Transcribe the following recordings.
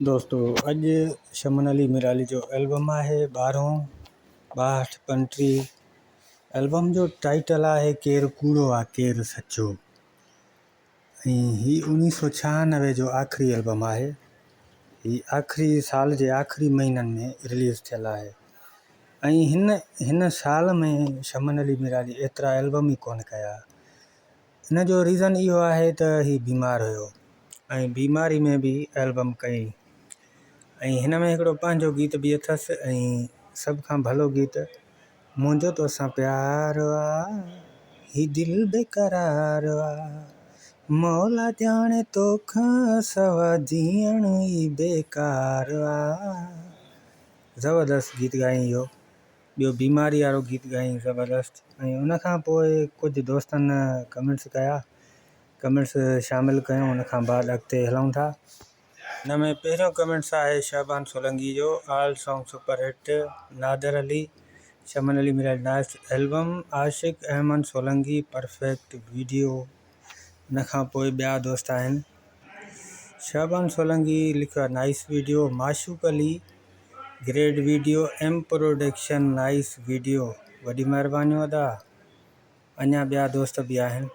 दोस्तों अज शमन अली मिराली जो एल्बम है 12 पंटी। एल्बम जो टाइटल है केर कूड़ो आ केर सचो। ही 1996 जो आखिरी एल्बम है। ही आखिरी साल के आखिरी महीनन में रिलीज थियल है। हिन साल में शमन अली मिराली एतरा एल्बम ही कोन कया। इन जो रीज़न इहो है त ही बीमार हुयो ऐं बीमारी में भी एल्बम कई। हिन में हिकिड़ो पंहिंजो गीत भी अथसि ऐं सभ खां भलो गीत मुंहिंजो तोसां प्यार आ ही दिल बेकरार आ मौला ॼाणे तोखां सवा जीअण ई बेकार आ। ज़बरदस्त गीत ॻाई इहो। ॿियो बीमारी वारो गीत ॻाई ज़बरदस्त। ऐं उन खां पोइ कुझु दोस्तनि कमेंट्स कया, कमेंट्स शामिलु कयूं। उन खां बाद अॻिते हलूं था। हिन में पहिरियों कमेंट्स आहे शहबान सोलंकी जो, all song super hit. Nadir Ali, Shaman Ali Mirali nice album. Ashiq Ahmed Solanki perfect video. उन खां पोइ ॿिया दोस्त आहिनि। शहबान सोलंकी लिखियो आहे nice video. Mashooq Ali great video. M production nice video. वॾी महिरबानी अदा। अञा ॿिया दोस्त बि आहिनि।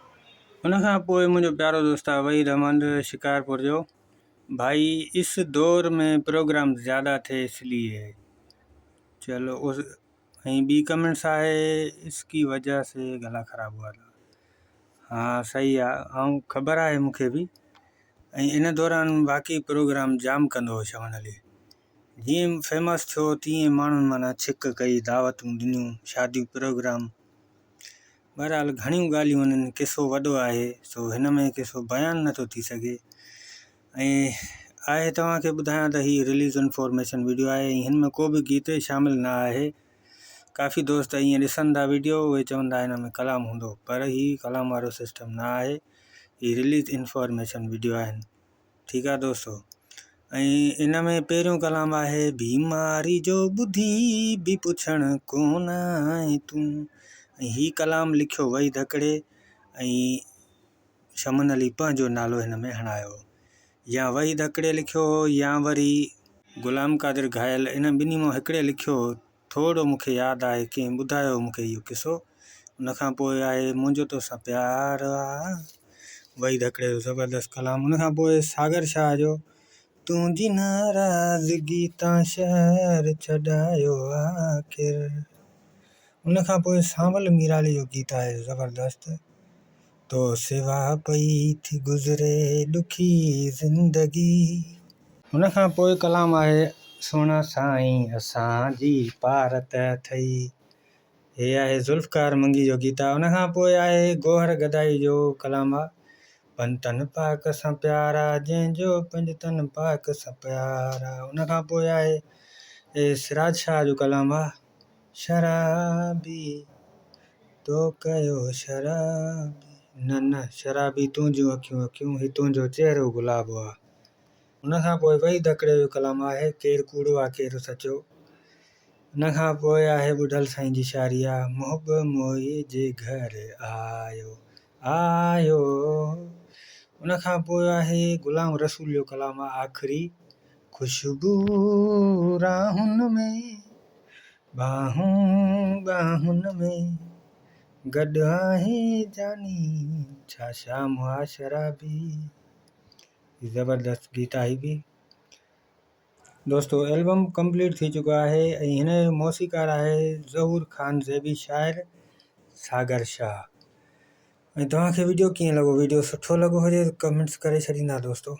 उन खां पोइ मुंहिंजो प्यारो दोस्त आहे वहीद अहमद शिकारपुर जो। भाई इस दौर में प्रोग्राम ज़्यादा थे इसलिए चलो उस। बी कमेंट्स आहे इसकी वजह से गला ख़राब हुआ था। हाँ सही है, ख़बर है मूंखे भी। इन दौरान वाकई प्रोग्राम जाम कंदो हो शमन अली। जीअं फेमस थियो तीअं माण्हुनि माना छिक कई, दावतूं ॾिनियूं, शादियूं प्रोग्राम। बहरहाल घणियूं ॻाल्हियूं आहिनि। किसो वॾो आहे सो हिन में किसो बयानु नथो थी सघे। आहे तव्हांखे ॿुधायां त ही रिलीज़ इंफॉर्मेशन वीडियो आहे। हिन में को बि गीत शामिल न आहे। काफ़ी दोस्त ईअं ॾिसनि था वीडियो, उहे चवंदा हिन में कलाम हूंदो, पर ही कलाम वारो सिस्टम न आहे। ही रिलीज़ इंफॉर्मेशन वीडियो आहिनि। ठीकु आहे दोस्तों। इन में पहिरियों कलाम आहे बीमारी जो ॿुधी बि पुछण कोन आहे तूं। ही कलाम लिखियो वहीद हकड़े ऐं शमन अली पंहिंजो नालो हिन में हणायो। या वहीद हकड़े लिखियो या वरी गुलाम कादिर घायल। इन ॿिन्ही मां हिकिड़े लिखियो। थोरो मूंखे यादि आहे कंहिं ॿुधायो मूंखे इहो किसो। उन खां पोइ आहे मुंहिंजो तोसां प्यार आ वहीद हकड़े जो ज़बरदस्त कलाम। उन खां पोइ सागर शाह जो तुंहिंजी नाराज़गी तां शहर छॾायो आख़िर। उन खां पोइ सांवल मिराली जो गीत आहे ज़बरदस्त। तो सिवा पई थी गुज़रे ॾुखी ज़िंदगी। हुन खां पोइ कलाम आहे सोना साईं असांजी पारत अथई। हे आहे ज़ुल्फ़कार मंगी जो गीत आहे। उन खां पोइ आहे गोहर गदाई जो कलाम आहे पंजतन पाक सां प्यारा जंहिंजो पंजतन पाक सां प्यारा। उन खां पोइ आहे सिराज शाह जो कलाम आहे शराबी तो कयो शराबी न न शराबी तुंहिंजूं अखियूं अखियूं ही तुंहिंजो चहिरो गुलाब आहे। उन खां पोइ वहीद हकड़े जो कलाम आहे केरु कूड़ो आहे केरु सचो। उन खां पोइ आहे ॿुढल साईं जी शायरी आहे मोहब मोई जे घर आयो आयो। उन खां पोइ आहे गुलाम रसूल जो कलाम आहे आख़िरी खुशबू राहुन में बाहूं बाहुन में गॾु आहे जानी छा शाम आहे शराबी। ज़बरदस्त गीत आहे भी दोस्तों। एल्बम कंप्लीट थी चुको आहे ऐं हिन जो मौसीक़ार आहे ज़हूर ख़ान ज़ेबी, शाइर सागर शाह। तव्हांखे वीडियो कीअं लॻो? वीडियो सुठो लॻो हुजे त कमेंट्स करे छॾींदा दोस्तों।